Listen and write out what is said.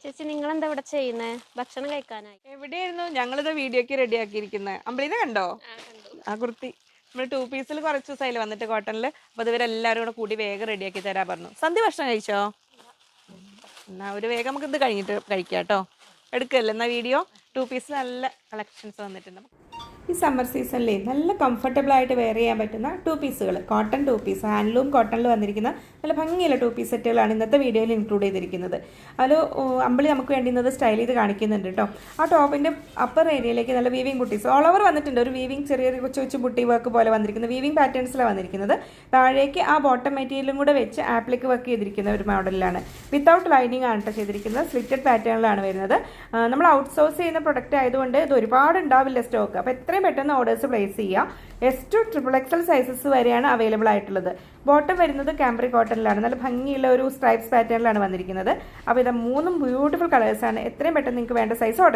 ചേച്ചി നിങ്ങൾ എന്താ ഇവിടെ ചെയ്യുന്നേ? ഭക്ഷണം കഴിക്കാനായി. എവിടെയായിരുന്നു ഞങ്ങളിത് വീഡിയോക്ക് റെഡി ആക്കിയിരിക്കുന്നത്? അമ്പിളിനെ കണ്ടോ? ആ കുർത്തി നമ്മൾ 2 പീസിൽ കുറച്ച് ദിവസമായില്ലേ വന്നിട്ട് കോട്ടണിൽ. അപ്പോൾ അത് ഇവരെല്ലാവരും കൂടെ കൂടി വേഗം റെഡിയാക്കി തരാൻ പറഞ്ഞു. സന്ധ്യ ഭക്ഷണം കഴിച്ചോ? എന്നാൽ ഒരു വേഗം നമുക്ക് ഇത് കഴിഞ്ഞിട്ട് കഴിക്കാം കേട്ടോ. എടുക്കല്ലേ എന്നാൽ വീഡിയോ. 2 പീസ് നല്ല കളക്ഷൻസ് വന്നിട്ടുണ്ട്. ഈ സമ്മർ സീസണിലെ നല്ല കംഫർട്ടബിൾ ആയിട്ട് വെയർ ചെയ്യാൻ പറ്റുന്ന 2 പീസുകൾ, കോട്ടൺ 2 പീസ്, ഹാൻഡ്ലൂം കോട്ടണിൽ വന്നിരിക്കുന്ന നല്ല ഭംഗിയുള്ള 2 പീസ് സെറ്റുകളാണ് ഇന്നത്തെ വീഡിയോയിൽ ഇൻക്ലൂഡ് ചെയ്തിരിക്കുന്നത്. അതിൽ അമ്പിളി നമുക്ക് വേണ്ടി ഇന്നത് സ്റ്റൈൽ ചെയ്ത് കാണിക്കുന്നുണ്ട് കേട്ടോ. ആ ടോപ്പിൻ്റെ അപ്പർ ഏരിയയിലേക്ക് നല്ല വീവിങ് ബുട്ടീസ് ഓൾ ഓവർ വന്നിട്ടുണ്ട്. ഒരു വീവിങ് ചെറിയൊരു കൊച്ചു കൊച്ചു ബുട്ടി വർക്ക് പോലെ വന്നിരിക്കുന്നത്, വീവിങ് പാറ്റേൺസിലാണ് വന്നിരിക്കുന്നത്. താഴേക്ക് ആ ബോട്ടം മെറ്റീരിയലും കൂടെ വെച്ച് ആപ്ലിക്ക് വർക്ക് ചെയ്തിരിക്കുന്ന ഒരു മോഡലിലാണ്. വിത്തൗട്ട് ലൈനിങ് ആണ് ചെയ്തിരിക്കുന്നത്. സ്ലിറ്റഡ് പാറ്റേണിലാണ് വരുന്നത്. നമ്മൾ ഔട്ട്സോഴ്സ് ചെയ്യുന്ന പ്രൊഡക്റ്റ് ആയതുകൊണ്ട് ഇത് ഒരുപാട് ഉണ്ടാവില്ല സ്റ്റോക്ക്. അപ്പോൾ എത്രയും പെട്ടെന്ന് ഓർഡേഴ്സ് പ്ലേസ് ചെയ്യുക. S to XXL സൈസസ് വരെയാണ് അവൈലബിൾ ആയിട്ടുള്ളത്. ബോട്ടം വരുന്നത് കാംബ്രി കോട്ടണിലാണ്. നല്ല ഭംഗിയുള്ള ഒരു സ്ട്രൈപ്സ് പാറ്റേണിലാണ് വന്നിരിക്കുന്നത്. അപ്പോൾ ഇത് 3 ബ്യൂട്ടിഫുൾ കളേഴ്സാണ്. എത്രയും പെട്ടെന്ന് നിങ്ങൾക്ക് വേണ്ട സൈസ് ഓർഡർ ചെയ്തു.